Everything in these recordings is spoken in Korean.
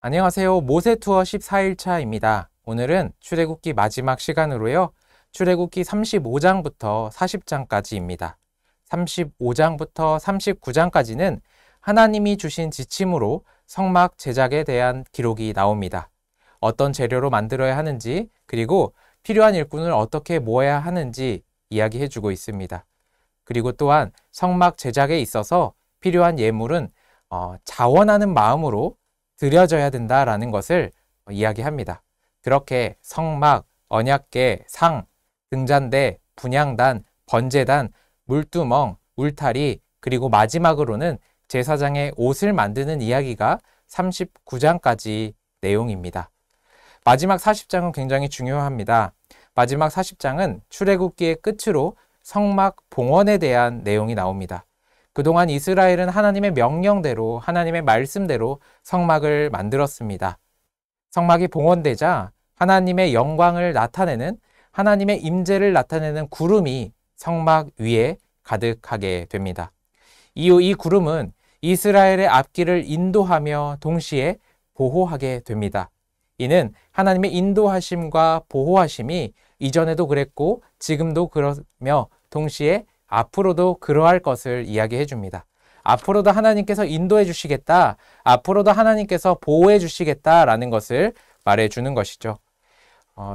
안녕하세요. 모세투어 14일차입니다. 오늘은 출애굽기 마지막 시간으로요. 출애굽기 35장부터 40장까지입니다. 35장부터 39장까지는 하나님이 주신 지침으로 성막 제작에 대한 기록이 나옵니다. 어떤 재료로 만들어야 하는지, 그리고 필요한 일꾼을 어떻게 모아야 하는지 이야기해주고 있습니다. 그리고 또한 성막 제작에 있어서 필요한 예물은 자원하는 마음으로 드려져야 된다라는 것을 이야기합니다. 그렇게 성막, 언약궤, 상, 등잔대, 분향단, 번제단, 물두멍, 울타리, 그리고 마지막으로는 제사장의 옷을 만드는 이야기가 39장까지 내용입니다. 마지막 40장은 굉장히 중요합니다. 마지막 40장은 출애굽기의 끝으로 성막 봉헌에 대한 내용이 나옵니다. 그동안 이스라엘은 하나님의 명령대로, 하나님의 말씀대로 성막을 만들었습니다. 성막이 봉헌되자 하나님의 영광을 나타내는, 하나님의 임재를 나타내는 구름이 성막 위에 가득하게 됩니다. 이후 이 구름은 이스라엘의 앞길을 인도하며 동시에 보호하게 됩니다. 이는 하나님의 인도하심과 보호하심이 이전에도 그랬고 지금도 그러며 동시에 앞으로도 그러할 것을 이야기해 줍니다. 앞으로도 하나님께서 인도해 주시겠다, 앞으로도 하나님께서 보호해 주시겠다라는 것을 말해 주는 것이죠.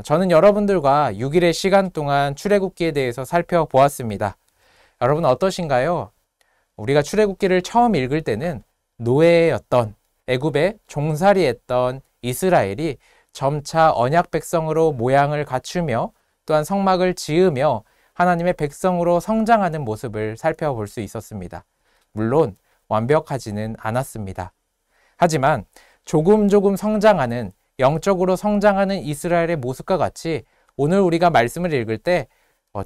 저는 여러분들과 6일의 시간 동안 출애굽기에 대해서 살펴보았습니다. 여러분 어떠신가요? 우리가 출애굽기를 처음 읽을 때는 노예였던, 애굽에 종살이했던 이스라엘이 점차 언약 백성으로 모양을 갖추며 또한 성막을 지으며 하나님의 백성으로 성장하는 모습을 살펴볼 수 있었습니다. 물론 완벽하지는 않았습니다. 하지만 조금 성장하는, 영적으로 성장하는 이스라엘의 모습과 같이 오늘 우리가 말씀을 읽을 때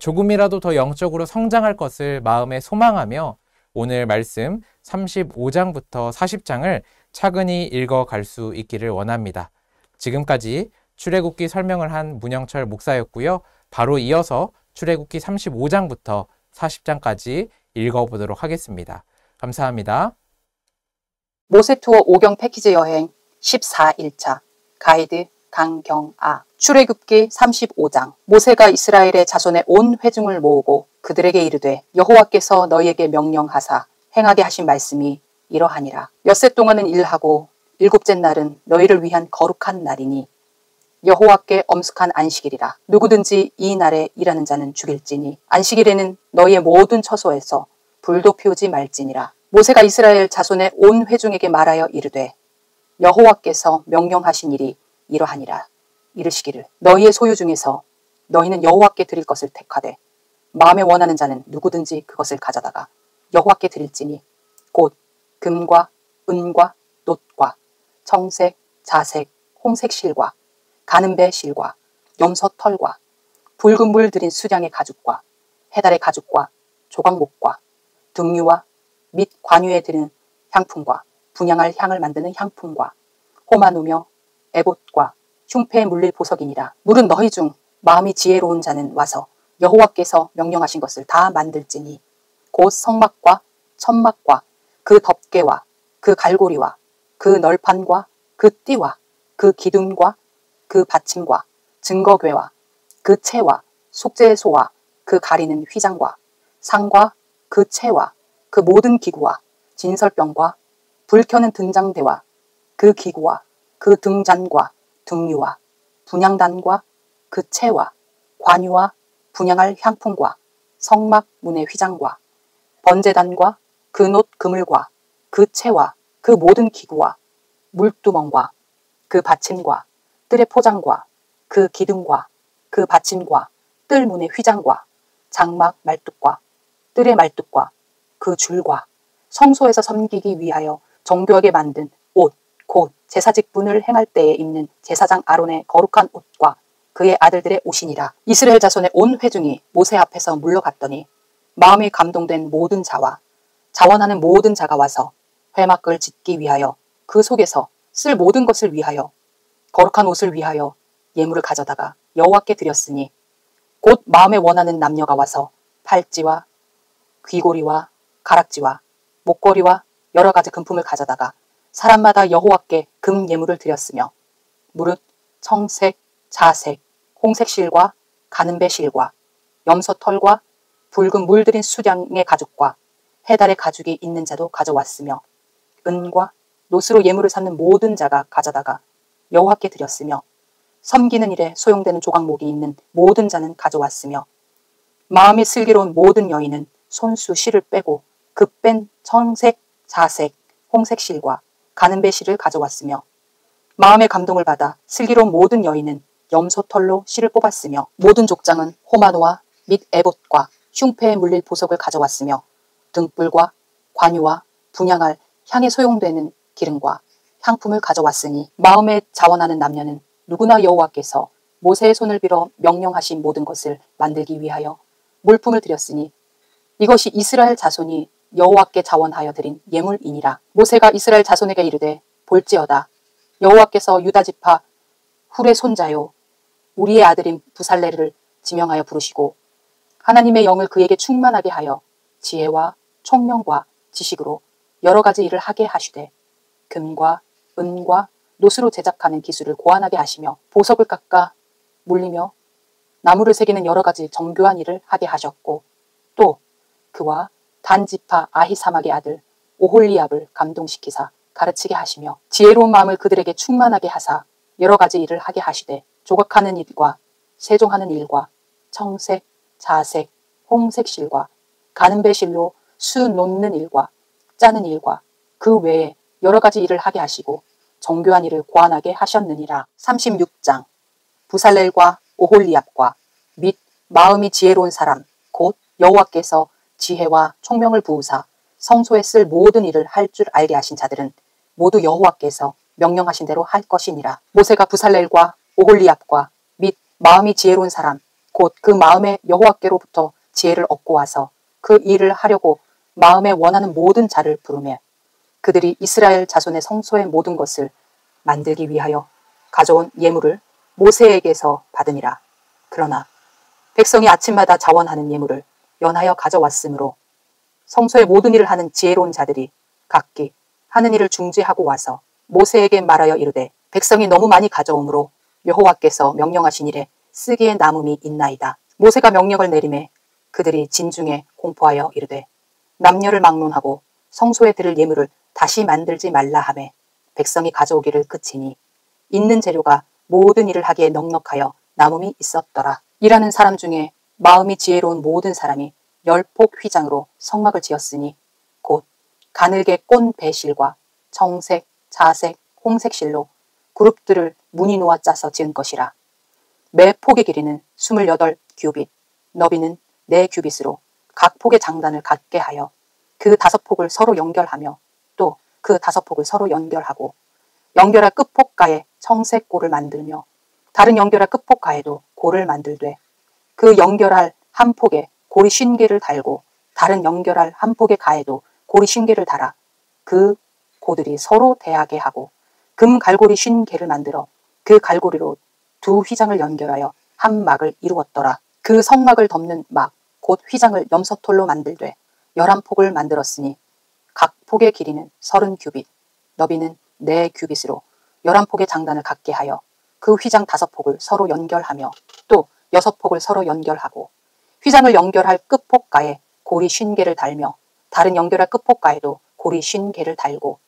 조금이라도 더 영적으로 성장할 것을 마음에 소망하며 오늘 말씀 35장부터 40장을 차근히 읽어갈 수 있기를 원합니다. 지금까지 출애굽기 설명을 한 문영철 목사였고요. 바로 이어서 출애굽기 35장부터 40장까지 읽어보도록 하겠습니다. 감사합니다. 모세투어 5경 패키지 여행 14일차 가이드 강경아. 출애굽기 35장. 모세가 이스라엘의 자손의 온 회중을 모으고 그들에게 이르되 여호와께서 너희에게 명령하사 행하게 하신 말씀이 이러하니라. 엿새 동안은 일하고 일곱째 날은 너희를 위한 거룩한 날이니 여호와께 엄숙한 안식일이라. 누구든지 이 날에 일하는 자는 죽일지니 안식일에는 너희의 모든 처소에서 불도 피우지 말지니라. 모세가 이스라엘 자손의 온 회중에게 말하여 이르되 여호와께서 명령하신 일이 이러하니라. 이르시기를 너희의 소유 중에서 너희는 여호와께 드릴 것을 택하되 마음에 원하는 자는 누구든지 그것을 가져다가 여호와께 드릴지니 곧 금과 은과 놋과 청색, 자색, 홍색 실과 가는배 실과 염소 털과 붉은 물 들인 수량의 가죽과 해달의 가죽과 조각목과 등유와 및 관유에 드는 향품과 분향할 향을 만드는 향품과 호마누며 에봇과 흉패에 물릴 보석이니라. 물은 너희 중 마음이 지혜로운 자는 와서 여호와께서 명령하신 것을 다 만들지니 곧 성막과 천막과 그 덮개와 그 갈고리와 그 널판과 그 띠와 그 기둥과 그 받침과 증거궤와 그 채와 속죄소와 그 가리는 휘장과 상과 그 채와 그 모든 기구와 진설병과 불 켜는 등장대와 그 기구와 그 등잔과 등유와 분향단과 그 채와 관유와 분향할 향품과 성막 문의 휘장과 번제단과 그 놋 그물과 그 채와 그 모든 기구와 물두멍과 그 받침과 뜰의 포장과 그 기둥과 그 받침과 뜰 문의 휘장과 장막 말뚝과 뜰의 말뚝과 그 줄과 성소에서 섬기기 위하여 정교하게 만든 옷, 곧 제사직분을 행할 때에 입는 제사장 아론의 거룩한 옷과 그의 아들들의 옷이니라. 이스라엘 자손의 온 회중이 모세 앞에서 물러갔더니 마음이 감동된 모든 자와 자원하는 모든 자가 와서 회막을 짓기 위하여 그 속에서 쓸 모든 것을 위하여 거룩한 옷을 위하여 예물을 가져다가 여호와께 드렸으니 곧 마음에 원하는 남녀가 와서 팔찌와 귀고리와 가락지와 목걸이와 여러 가지 금품을 가져다가 사람마다 여호와께 금 예물을 드렸으며 무릇 청색, 자색, 홍색 실과 가는배 실과 염소털과 붉은 물들인 수량의 가죽과 해달의 가죽이 있는 자도 가져왔으며 은과 노스로 예물을 삼는 모든 자가 가져다가 여호와께 드렸으며 섬기는 일에 소용되는 조각목이 있는 모든 자는 가져왔으며 마음이 슬기로운 모든 여인은 손수 실을 빼고 그 뺀 청색, 자색, 홍색 실과 가는배 실을 가져왔으며 마음의 감동을 받아 슬기로운 모든 여인은 염소털로 실을 뽑았으며 모든 족장은 호마노와 및 에봇과 흉패에 물릴 보석을 가져왔으며 등불과 관유와 분향할 향에 소용되는 기름과 향품을 가져왔으니 마음에 자원하는 남녀는 누구나 여호와께서 모세의 손을 빌어 명령하신 모든 것을 만들기 위하여 물품을 드렸으니 이것이 이스라엘 자손이 여호와께 자원하여 드린 예물이니라. 모세가 이스라엘 자손에게 이르되 볼지어다 여호와께서 유다 지파 훌의 손자요 우리의 아들인 부살레를 지명하여 부르시고 하나님의 영을 그에게 충만하게 하여 지혜와 총명과 지식으로 여러 가지 일을 하게 하시되 금과 은과 노스로 제작하는 기술을 고안하게 하시며 보석을 깎아 물리며 나무를 새기는 여러 가지 정교한 일을 하게 하셨고 또 그와 단지파 아히사막의 아들 오홀리압을 감동시키사 가르치게 하시며 지혜로운 마음을 그들에게 충만하게 하사 여러 가지 일을 하게 하시되 조각하는 일과 세종하는 일과 청색, 자색, 홍색 실과 가는배 실로 수 놓는 일과 짜는 일과 그 외에 여러 가지 일을 하게 하시고 정교한 일을 고안하게 하셨느니라. 36장 부살렐과 오홀리압과 및 마음이 지혜로운 사람 곧 여호와께서 지혜와 총명을 부으사 성소에 쓸 모든 일을 할 줄 알게 하신 자들은 모두 여호와께서 명령하신 대로 할 것이니라. 모세가 부살렐과 오홀리압과 및 마음이 지혜로운 사람 곧 그 마음에 여호와께로부터 지혜를 얻고 와서 그 일을 하려고 마음에 원하는 모든 자를 부르매 그들이 이스라엘 자손의 성소의 모든 것을 만들기 위하여 가져온 예물을 모세에게서 받으니라. 그러나 백성이 아침마다 자원하는 예물을 연하여 가져왔으므로 성소의 모든 일을 하는 지혜로운 자들이 각기 하는 일을 중지하고 와서 모세에게 말하여 이르되 백성이 너무 많이 가져오므로 여호와께서 명령하신 일에 쓰기에 남음이 있나이다. 모세가 명령을 내리매 그들이 진중에 공포하여 이르되 남녀를 막론하고 성소에 드릴 예물을 다시 만들지 말라 하매 백성이 가져오기를 그치니 있는 재료가 모든 일을 하기에 넉넉하여 남음이 있었더라. 일하는 사람 중에 마음이 지혜로운 모든 사람이 10폭 휘장으로 성막을 지었으니 곧 가늘게 꼰 배실과 청색, 자색, 홍색 실로 그룹들을 무늬 놓아 짜서 지은 것이라. 매 폭의 길이는 28규빗, 너비는 4규빗으로 각 폭의 장단을 갖게 하여 그 5폭을 서로 연결하며 또 그 5폭을 서로 연결하고 연결할 끝폭가에 청색 골을 만들며 다른 연결할 끝폭가에도 골을 만들되 그 연결할 한 폭에 고리 50개를 달고 다른 연결할 한 폭의 가에도 고리 50개를 달아 그 고들이 서로 대하게 하고 금 갈고리 50개를 만들어 그 갈고리로 두 휘장을 연결하여 한 막을 이루었더라. 그 성막을 덮는 막 곧 휘장을 염소털로 만들되 11폭을 만들었으니 각 폭의 길이는 30규빗, 너비는 4규빗으로 11폭의 장단을 갖게 하여 그 휘장 5폭을 서로 연결하며 또 6폭을 서로 연결하고 휘장을 연결할 끝폭가에 고리 50개를 달며 다른 연결할 끝폭가에도 고리 50개를 달고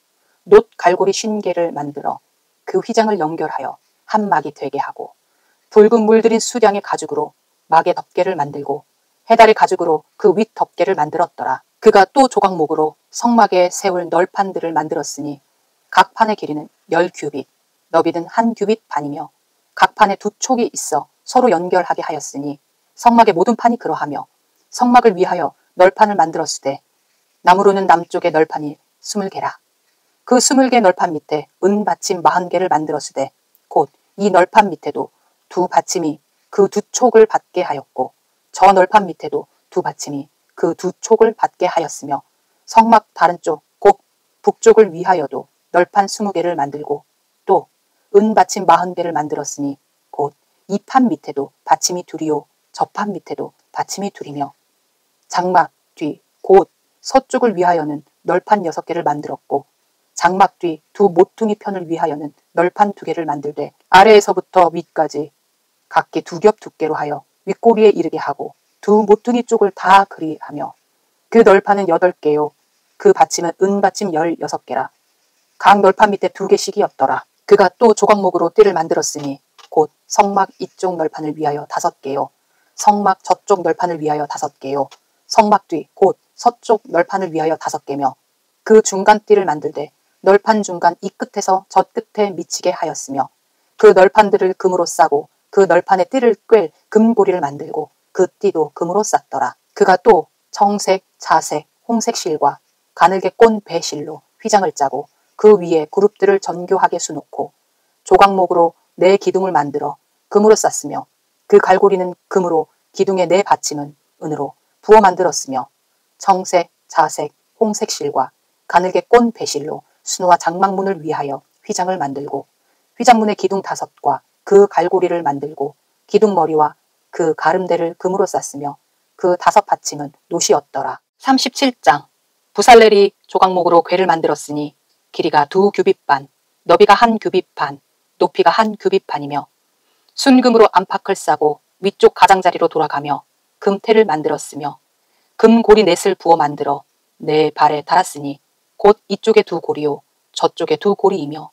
놋 갈고리 50개를 만들어 그 휘장을 연결하여 한 막이 되게 하고 붉은 물들인 수량의 가죽으로 막의 덮개를 만들고 해달의 가죽으로 그 윗 덮개를 만들었더라. 그가 또 조각목으로 성막에 세울 널판들을 만들었으니 각 판의 길이는 10규빗, 너비는 1규빗 반이며 각 판에 2촉이 있어 서로 연결하게 하였으니 성막의 모든 판이 그러하며 성막을 위하여 널판을 만들었으되 나무로는 남쪽의 널판이 20개라. 그 20개 널판 밑에 은 받침 40개를 만들었으되 곧 이 널판 밑에도 두 받침이 그 2촉을 받게 하였고 저 널판 밑에도 두 받침이 그 2촉을 받게 하였으며 성막 다른 쪽 곧 북쪽을 위하여도 널판 20개를 만들고 또 은 받침 40개를 만들었으니 곧 이 판 밑에도 받침이 둘이요 저 판 밑에도 받침이 둘이며 장막 뒤 곧 서쪽을 위하여는 널판 6개를 만들었고 장막 뒤 두 모퉁이 편을 위하여는 널판 2개를 만들되 아래에서부터 위까지 각기 2겹 두께로 하여 윗꼬리에 이르게 하고 두 모퉁이 쪽을 다 그리하며 그 널판은 8개요 그 받침은 은받침 16개라. 각 널판 밑에 2개씩이었더라. 그가 또 조각목으로 띠를 만들었으니 곧 성막 이쪽 널판을 위하여 5개요 성막 저쪽 널판을 위하여 5개요 성막 뒤 곧 서쪽 널판을 위하여 5개며 그 중간 띠를 만들되 널판 중간 이 끝에서 저 끝에 미치게 하였으며 그 널판들을 금으로 싸고 그 널판에 띠를 꿰 금고리를 만들고 그 띠도 금으로 쌌더라. 그가 또 청색, 자색, 홍색 실과 가늘게 꼰 배실로 휘장을 짜고 그 위에 그룹들을 정교하게 수놓고 조각목으로 4기둥을 만들어 금으로 쌌으며 그 갈고리는 금으로 기둥의 4받침은 은으로 부어 만들었으며 청색, 자색, 홍색 실과 가늘게 꼰 배실로 수노와 장막문을 위하여 휘장을 만들고 휘장문의 기둥 5과 그 갈고리를 만들고 기둥머리와 그 가름대를 금으로 쌌으며 그 5받침은 노시였더라. 37장 부살렐이 조각목으로 궤를 만들었으니 길이가 2규빗 반, 너비가 1규빗 반, 높이가 1규빗 반이며 순금으로 안팎을 싸고 위쪽 가장자리로 돌아가며 금태를 만들었으며 금고리 넷을 부어 만들어 4발에 달았으니 곧 이쪽에 2고리요 저쪽에 2고리이며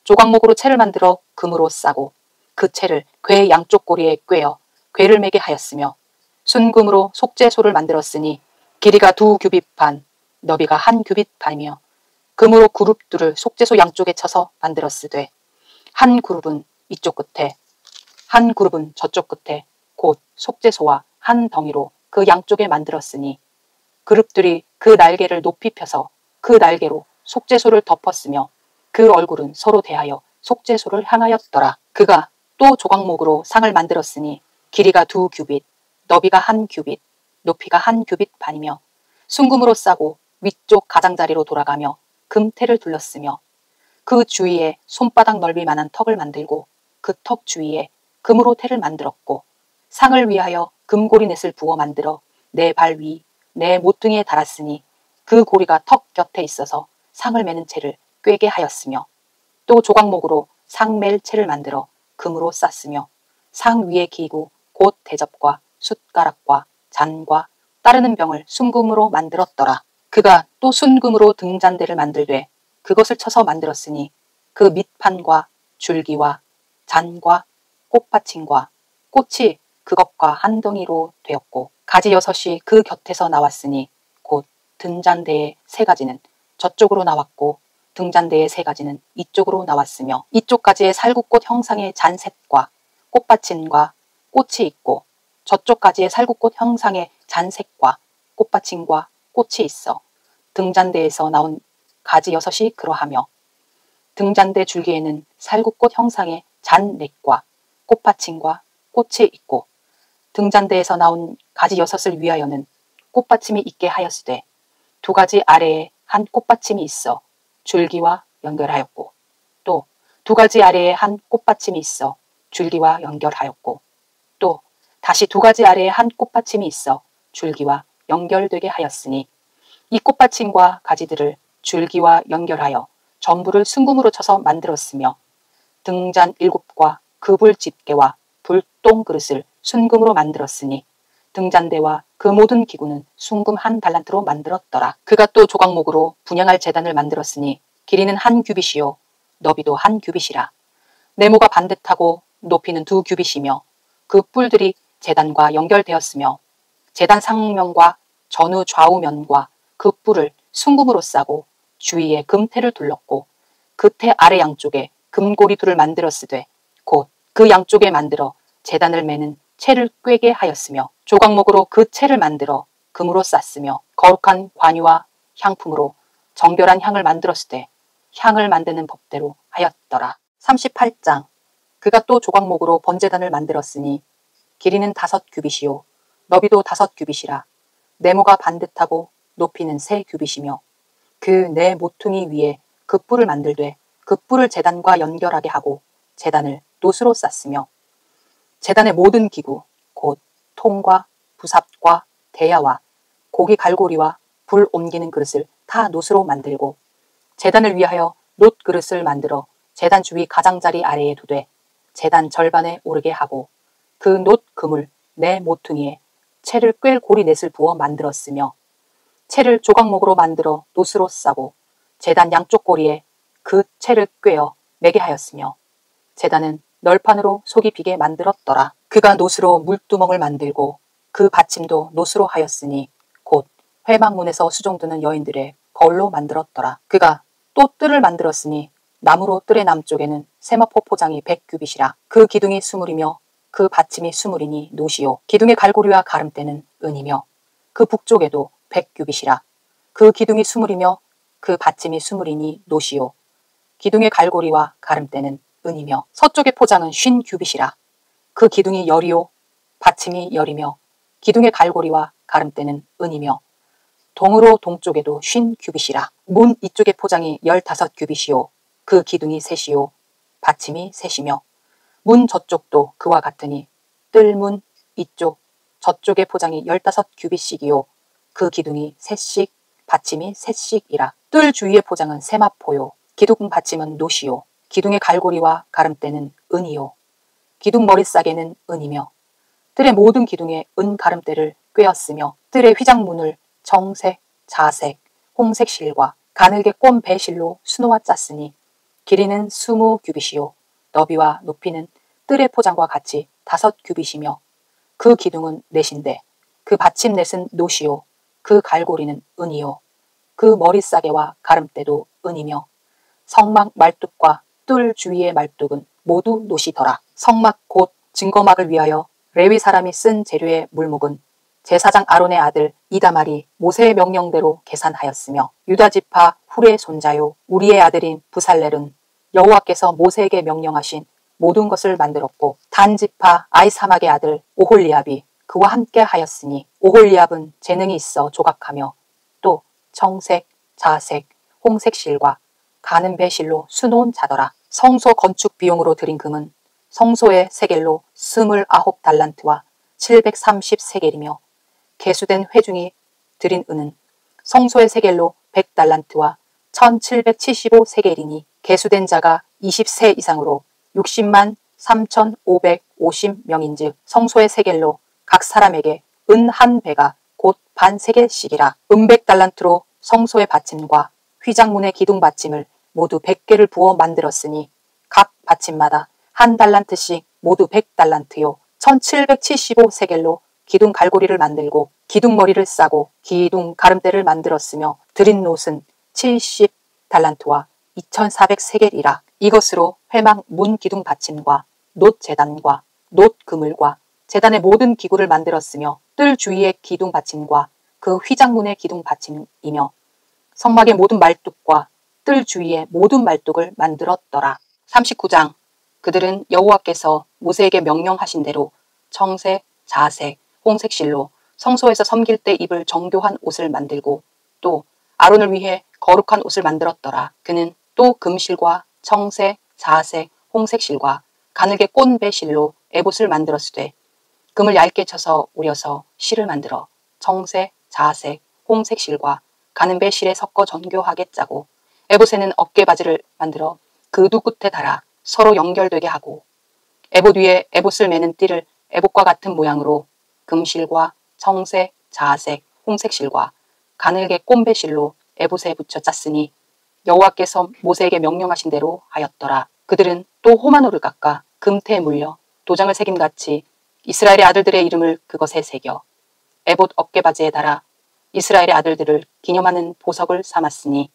조각목으로 채를 만들어 금으로 싸고 그 채를 궤 양쪽 고리에 꿰어 궤를 매게 하였으며 순금으로 속죄소를 만들었으니 길이가 2규빗 반, 너비가 1규빗 반이며 금으로 그룹들을 속죄소 양쪽에 쳐서 만들었으되 한 그룹은 이쪽 끝에 한 그룹은 저쪽 끝에 곧 속죄소와 한 덩이로 그 양쪽에 만들었으니 그룹들이 그 날개를 높이 펴서 그 날개로 속죄소를 덮었으며 그 얼굴은 서로 대하여 속죄소를 향하였더라. 그가 또 조각목으로 상을 만들었으니 길이가 2규빗, 너비가 1규빗, 높이가 1규빗 반이며 순금으로 싸고 위쪽 가장자리로 돌아가며 금태를 둘렀으며 그 주위에 손바닥 넓이만한 턱을 만들고 그 턱 주위에 금으로 태를 만들었고 상을 위하여 금고리 넷을 부어 만들어 4발 위, 4모퉁이에 달았으니 그 고리가 턱 곁에 있어서 상을 매는 채를 꿰게 하였으며 또 조각목으로 상 맬 채를 만들어 금으로 쌌으며 상 위에 기구 곧 대접과 숟가락과 잔과 따르는 병을 순금으로 만들었더라. 그가 또 순금으로 등잔대를 만들되 그것을 쳐서 만들었으니 그 밑판과 줄기와 잔과 꽃받침과 꽃이 그것과 한 덩이로 되었고 가지 6이 그 곁에서 나왔으니 곧 등잔대의 3가지는 저쪽으로 나왔고 등잔대의 3가지는 이쪽으로 나왔으며 이쪽 가지에 살구꽃 형상의 잔셋과 꽃받침과 꽃이 있고 저쪽 가지에 살구꽃 형상의 잔색과 꽃받침과 꽃이 있어 등잔대에서 나온 가지 6이 그러하며 등잔대 줄기에는 살구꽃 형상의 잔넷과 꽃받침과 꽃이 있고 등잔대에서 나온 가지 6을 위하여는 꽃받침이 있게 하였으되 2가지 아래에 한 꽃받침이 있어 줄기와 연결하였고 또 2가지 아래에 한 꽃받침이 있어 줄기와 연결하였고 또 다시 2가지 아래에 한 꽃받침이 있어 줄기와 연결되게 하였으니 이 꽃받침과 가지들을 줄기와 연결하여 전부를 순금으로 쳐서 만들었으며 등잔 7과 그불 집게와 불똥 그릇을 순금으로 만들었으니 등잔대와 그 모든 기구는 순금 1달란트로 만들었더라. 그가 또 조각목으로 분향할 제단을 만들었으니 길이는 1규빗이요 너비도 1규빗이라. 네모가 반듯하고 높이는 2규빗이며 그 뿔들이 제단과 연결되었으며 제단 상면과 전후 좌우면과 그 뿔을 순금으로 싸고 주위에 금태를 둘렀고 그 태 아래 양쪽에 금고리 둘을 만들었으되 곧 그 양쪽에 만들어 제단을 매는 채를 꿰게 하였으며 조각목으로 그 채를 만들어 금으로 쌌으며 거룩한 관유와 향품으로 정결한 향을 만들었으되 향을 만드는 법대로 하였더라. 38장 그가 또 조각목으로 번제단을 만들었으니 길이는 5규빗이요 너비도 5규빗이라. 네모가 반듯하고 높이는 3규빗이며 그 4모퉁이 위에 그 뿔을 만들되 그 뿔을 제단과 연결하게 하고 제단을 노스로 쌌으며 제단의 모든 기구 곧 통과 부삽과 대야와 고기 갈고리와 불 옮기는 그릇을 다 노스로 만들고 제단을 위하여 놋 그릇을 만들어 제단 주위 가장자리 아래에 두되 제단 절반에 오르게 하고 그 놋 그물 네 모퉁이에 채를 꿰 고리 넷을 부어 만들었으며 채를 조각목으로 만들어 놋으로 싸고 제단 양쪽 고리에 그 채를 꿰어 매게 하였으며 제단은 널판으로 속이 비게 만들었더라. 그가 놋으로 물두멍을 만들고 그 받침도 놋으로 하였으니 곧 회막문에서 수종드는 여인들의 거울로 만들었더라. 그가 또 뜰을 만들었으니 나무로 뜰의 남쪽에는 세마포 포장이 100규빗이라. 그 기둥이 수물이며 그 받침이 수물이니 놋이요. 기둥의 갈고리와 가름대는 은이며 그 북쪽에도 100규빗이라. 그 기둥이 수물이며 그 받침이 수물이니 놋이요. 기둥의 갈고리와 가름대는 은이며 서쪽의 포장은 50규빗이라. 그 기둥이 열이요 받침이 열이며 기둥의 갈고리와 가름대는 은이며 동으로 동쪽에도 50규빗이라. 문 이쪽의 포장이 15규빗이요 그 기둥이 셋이요 받침이 셋이며 문 저쪽도 그와 같으니 뜰문 이쪽 저쪽의 포장이 15규빗씩이요 그 기둥이 셋씩 받침이 셋씩이라. 뜰 주위의 포장은 세마포요 기둥 받침은 놋이요 기둥의 갈고리와 가름대는 은이요 기둥 머리싸개는 은이며 뜰의 모든 기둥에 은 가름대를 꿰었으며 뜰의 휘장문을 정색, 자색, 홍색 실과 가늘게 꼰 배실로 수놓아 짰으니 길이는 20규빗이요 너비와 높이는 뜰의 포장과 같이 5규빗이며 그 기둥은 넷인데 그 받침 넷은 놋이요 그 갈고리는 은이요 그 머리싸개와 가름대도 은이며 성막 말뚝과 뜰 주위의 말뚝은 모두 놋이더라. 성막 곧 증거막을 위하여 레위 사람이 쓴 재료의 물목은 제사장 아론의 아들 이다말이 모세의 명령대로 계산하였으며 유다지파 훌의 손자요 우리의 아들인 부살렐은 여호와께서 모세에게 명령하신 모든 것을 만들었고 단지파 아이사막의 아들 오홀리압이 그와 함께 하였으니 오홀리압은 재능이 있어 조각하며 또 청색, 자색, 홍색 실과 가는 배실로 수놓은 자더라. 성소 건축 비용으로 들인 금은 성소의 세겔로 29달란트와 730세겔이며 개수된 회중이 들인 은은 성소의 세겔로 100달란트와 1775세겔이니 개수된 자가 20세 이상으로 60만 3550명인즉 성소의 세겔로 각 사람에게 은 한 배가 곧 반 세겔씩이라. 100달란트로 성소의 받침과 휘장문의 기둥 받침을 모두 100개를 부어 만들었으니 각 받침마다 한 달란트씩 모두 100달란트요 1775세겔로 기둥 갈고리를 만들고 기둥 머리를 싸고 기둥 가름대를 만들었으며 들인 놋은 70달란트와 2400세겔이라. 이것으로 회막 문 기둥 받침과 놋 제단과 놋 그물과 제단의 모든 기구를 만들었으며 뜰 주위의 기둥 받침과 그 휘장문의 기둥 받침이며 성막의 모든 말뚝과 뜰 주위의 모든 말뚝을 만들었더라. 39장. 그들은 여호와께서 모세에게 명령하신 대로 청색, 자색, 홍색 실로 성소에서 섬길 때 입을 정교한 옷을 만들고 또 아론을 위해 거룩한 옷을 만들었더라. 그는 또 금실과 청색, 자색, 홍색 실과 가늘게 꼰 배실로 에봇을 만들었으되 금을 얇게 쳐서 우려서 실을 만들어 청색, 자색, 홍색 실과 가는 배실에 섞어 정교하게 짜고 에봇에는 어깨바지를 만들어 그 두 끝에 달아 서로 연결되게 하고 에봇 위에 에봇을 매는 띠를 에봇과 같은 모양으로 금실과 청색, 자색, 홍색 실과 가늘게 꼰 배실로 에봇에 붙여 짰으니 여호와께서 모세에게 명령하신 대로 하였더라. 그들은 또 호마노를 깎아 금태에 물려 도장을 새김같이 이스라엘의 아들들의 이름을 그것에 새겨 에봇 어깨바지에 달아 이스라엘의 아들들을 기념하는 보석을 삼았으니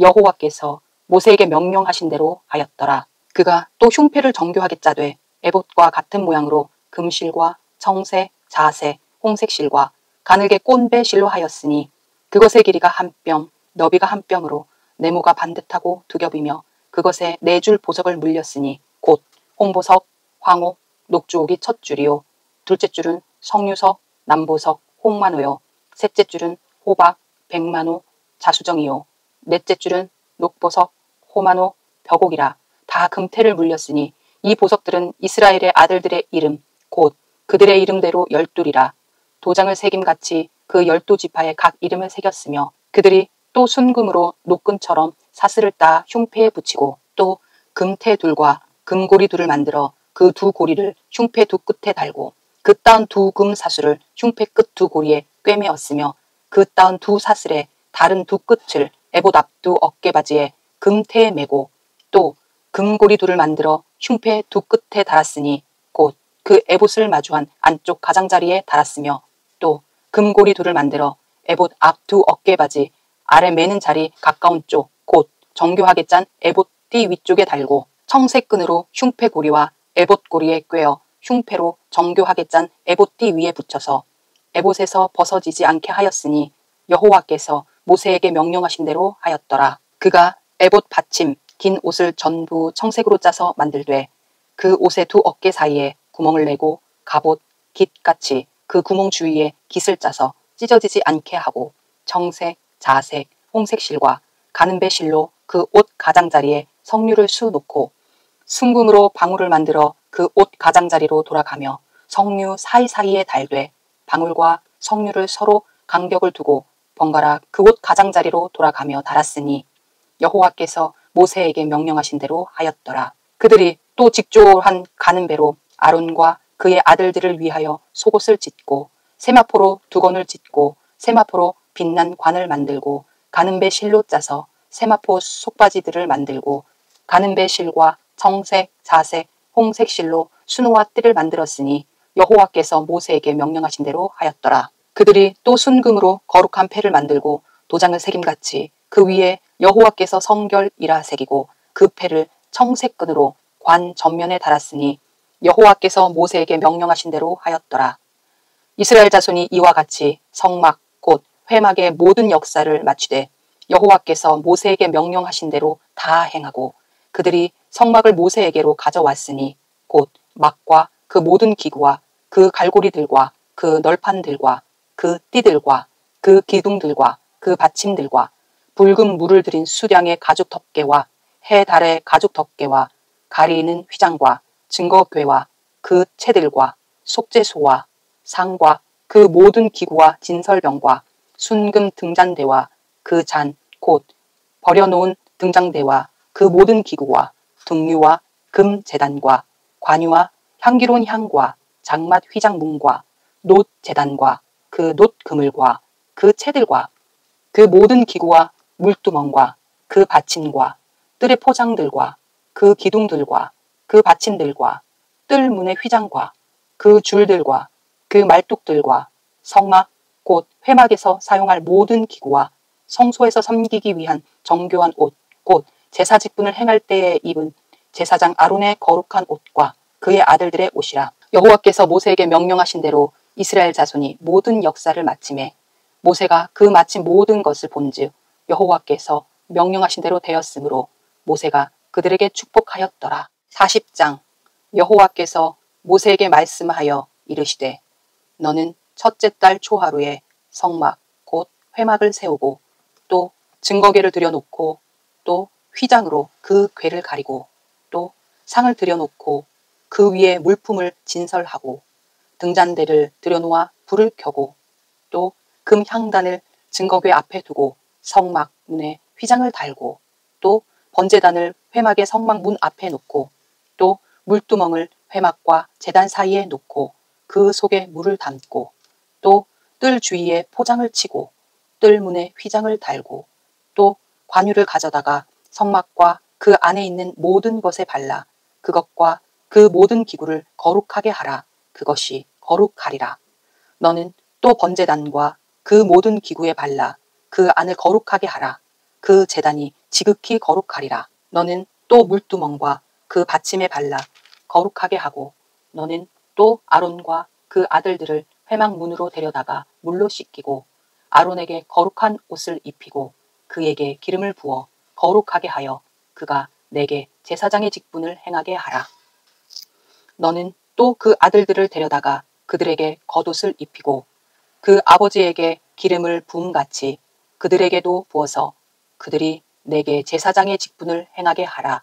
여호와께서 모세에게 명령하신 대로 하였더라. 그가 또 흉패를 정교하게 짜되 에봇과 같은 모양으로 금실과 청색, 자색, 홍색 실과 가늘게 꼰 배실로 하였으니 그것의 길이가 한 뼘, 너비가 한 뼘으로 네모가 반듯하고 두 겹이며 그것에 4줄 보석을 물렸으니 곧 홍보석, 황옥, 녹주옥이 첫 줄이요 둘째 줄은 석류석, 남보석, 홍만호요 셋째 줄은 호박, 백만호, 자수정이요 넷째 줄은 녹보석, 호만호, 벽옥이라. 다 금태를 물렸으니 이 보석들은 이스라엘의 아들들의 이름 곧 그들의 이름대로 12이라. 도장을 새김같이 그 12지파에 각 이름을 새겼으며 그들이 또 순금으로 노끈처럼 사슬을 따 흉패에 붙이고 또 금태 둘과 금고리 둘을 만들어 그 두 고리를 흉패 두 끝에 달고 그 따은 두 금 사슬을 흉패 끝 두 고리에 꿰매었으며 그 따은 두 사슬의 다른 두 끝을 에봇 앞두 어깨바지에 금태에 매고 또 금고리 둘을 만들어 흉패 두 끝에 달았으니 곧 그 에봇을 마주한 안쪽 가장자리에 달았으며 또 금고리 둘을 만들어 에봇 앞두 어깨바지 아래 매는 자리 가까운 쪽 곧 정교하게 짠 에봇 띠 위쪽에 달고 청색 끈으로 흉패 고리와 에봇 고리에 꿰어 흉패로 정교하게 짠 에봇 띠 위에 붙여서 에봇에서 벗어지지 않게 하였으니 여호와께서 모세에게 명령하신 대로 하였더라. 그가 에봇 받침 긴 옷을 전부 청색으로 짜서 만들되 그 옷의 두 어깨 사이에 구멍을 내고 갑옷 깃같이 그 구멍 주위에 깃을 짜서 찢어지지 않게 하고 청색, 자색, 홍색 실과 가는배 실로 그 옷 가장자리에 성류를 수 놓고 순금으로 방울을 만들어 그 옷 가장자리로 돌아가며 성류 사이사이에 달되 방울과 성류를 서로 간격을 두고 번갈아 그 옷 가장자리로 돌아가며 달았으니 여호와께서 모세에게 명령하신 대로 하였더라. 그들이 또 직조한 가는 배로 아론과 그의 아들들을 위하여 속옷을 찢고 세마포로 두건을 찢고 세마포로 빛난 관을 만들고 가는 배 실로 짜서 세마포 속바지들을 만들고 가는 배 실과 청색, 자색, 홍색 실로 순호와 띠를 만들었으니 여호와께서 모세에게 명령하신 대로 하였더라. 그들이 또 순금으로 거룩한 패를 만들고 도장을 새김같이 그 위에 여호와께서 성결이라 새기고 그 패를 청색 끈으로 관 전면에 달았으니 여호와께서 모세에게 명령하신 대로 하였더라. 이스라엘 자손이 이와 같이 성막 곧 회막의 모든 역사를 마치되 여호와께서 모세에게 명령하신 대로 다 행하고 그들이 성막을 모세에게로 가져왔으니 곧 막과 그 모든 기구와 그 갈고리들과 그 널판들과 그 띠들과 그 기둥들과 그 받침들과 붉은 물을 들인 수량의 가죽 덮개와 해 달의 가죽 덮개와 가리는 휘장과 증거궤와 그 채들과 속죄소와 상과 그 모든 기구와 진설병과 순금 등잔대와 그 잔 곧 버려놓은 등장대와 그 모든 기구와 등류와 금 제단과 관유와 향기로운 향과 장맛 휘장 문과 놋 제단과 그 놋 그물과 그 채들과 그 모든 기구와 물두멍과 그 받침과 뜰의 포장들과 그 기둥들과 그 받침들과 뜰문의 휘장과 그 줄들과 그 말뚝들과 성막 곧 회막에서 사용할 모든 기구와 성소에서 섬기기 위한 정교한 옷 곧 제사 직분을 행할 때에 입은 제사장 아론의 거룩한 옷과 그의 아들들의 옷이라. 여호와께서 모세에게 명령하신 대로 이스라엘 자손이 모든 역사를 마침에 모세가 그 마친 모든 것을 본즉 여호와께서 명령하신 대로 되었으므로 모세가 그들에게 축복하였더라. 40장. 여호와께서 모세에게 말씀하여 이르시되 너는 첫째 달 초하루에 성막 곧 회막을 세우고 또 증거궤를 들여놓고 또 휘장으로 그 궤를 가리고 또 상을 들여놓고 그 위에 물품을 진설하고 등잔대를 들여놓아 불을 켜고 또 금 향단을 증거궤 앞에 두고 성막 문에 휘장을 달고 또 번제단을 회막의 성막 문 앞에 놓고 또 물두멍을 회막과 제단 사이에 놓고 그 속에 물을 담고 또 뜰 주위에 포장을 치고 뜰 문에 휘장을 달고 또 관유를 가져다가 성막과 그 안에 있는 모든 것에 발라 그것과 그 모든 기구를 거룩하게 하라. 그것이 거룩하리라. 너는 또 번제단과 그 모든 기구에 발라 그 안을 거룩하게 하라. 그 제단이 지극히 거룩하리라. 너는 또 물두멍과 그 받침에 발라 거룩하게 하고 너는 또 아론과 그 아들들을 회막 문으로 데려다가 물로 씻기고 아론에게 거룩한 옷을 입히고 그에게 기름을 부어 거룩하게 하여 그가 내게 제사장의 직분을 행하게 하라. 너는 또 그 아들들을 데려다가 그들에게 겉옷을 입히고 그 아버지에게 기름을 부음같이 그들에게도 부어서 그들이 내게 제사장의 직분을 행하게 하라.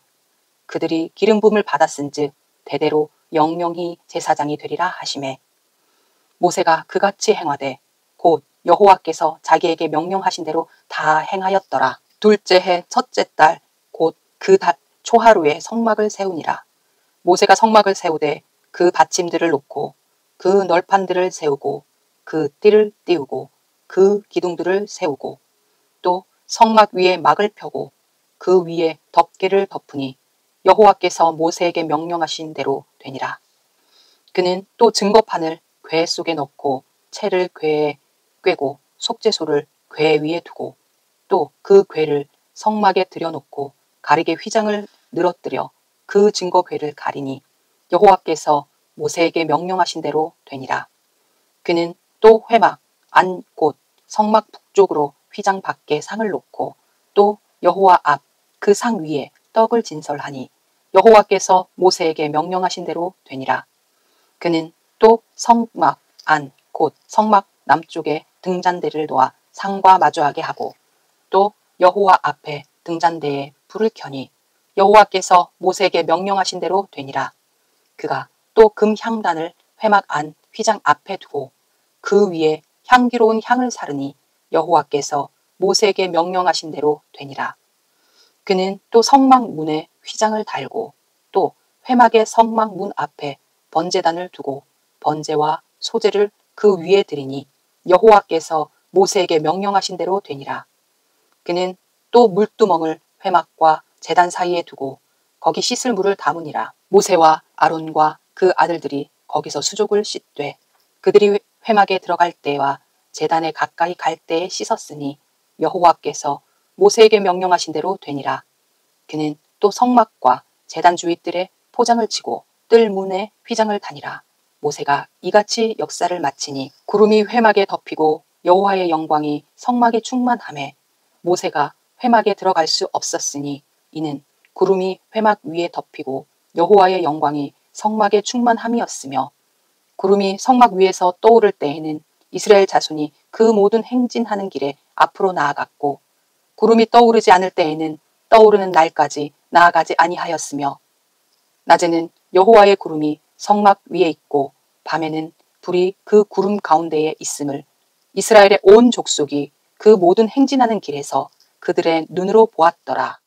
그들이 기름 부음을 받았은즉 대대로 영영히 제사장이 되리라 하시매 모세가 그같이 행하되 곧 여호와께서 자기에게 명령하신 대로 다 행하였더라. 둘째 해 첫째 달 곧 그 달 초하루에 성막을 세우니라. 모세가 성막을 세우되 그 받침들을 놓고 그 널판들을 세우고 그 띠를 띄우고 그 기둥들을 세우고 또 성막 위에 막을 펴고 그 위에 덮개를 덮으니 여호와께서 모세에게 명령하신 대로 되니라. 그는 또 증거판을 궤 속에 넣고 채를 궤에 꿰고 속죄소를 궤 위에 두고 또 그 궤를 성막에 들여놓고 가리개 휘장을 늘어뜨려 그 증거궤를 가리니 여호와께서 모세에게 명령하신 대로 되니라. 그는 또 회막 안 곧 성막 북쪽으로 휘장 밖에 상을 놓고 또 여호와 앞 그 상 위에 떡을 진설하니 여호와께서 모세에게 명령하신 대로 되니라. 그는 또 성막 안 곧 성막 남쪽에 등잔대를 놓아 상과 마주하게 하고 또 여호와 앞에 등잔대에 불을 켜니 여호와께서 모세에게 명령하신 대로 되니라. 그가 또 금 향단을 회막 안 휘장 앞에 두고 그 위에 향기로운 향을 사르니 여호와께서 모세에게 명령하신 대로 되니라. 그는 또 성막 문에 휘장을 달고 또 회막의 성막 문 앞에 번제단을 두고 번제와 소제를 그 위에 드리니 여호와께서 모세에게 명령하신 대로 되니라. 그는 또 물두멍을 회막과 제단 사이에 두고 거기 씻을 물을 담으니라. 모세와 아론과 그 아들들이 거기서 수족을 씻되 그들이 회막에 들어갈 때와 제단에 가까이 갈 때에 씻었으니 여호와께서 모세에게 명령하신 대로 되니라. 그는 또 성막과 제단 주위뜰에 포장을 치고 뜰 문에 휘장을 다니라. 모세가 이같이 역사를 마치니 구름이 회막에 덮이고 여호와의 영광이 성막에 충만하매 모세가 회막에 들어갈 수 없었으니 이는 구름이 회막 위에 덮이고 여호와의 영광이 성막에 충만함이었으며 구름이 성막 위에서 떠오를 때에는 이스라엘 자손이 그 모든 행진하는 길에 앞으로 나아갔고 구름이 떠오르지 않을 때에는 떠오르는 날까지 나아가지 아니하였으며 낮에는 여호와의 구름이 성막 위에 있고 밤에는 불이 그 구름 가운데에 있음을 이스라엘의 온 족속이 그 모든 행진하는 길에서 그들의 눈으로 보았더라.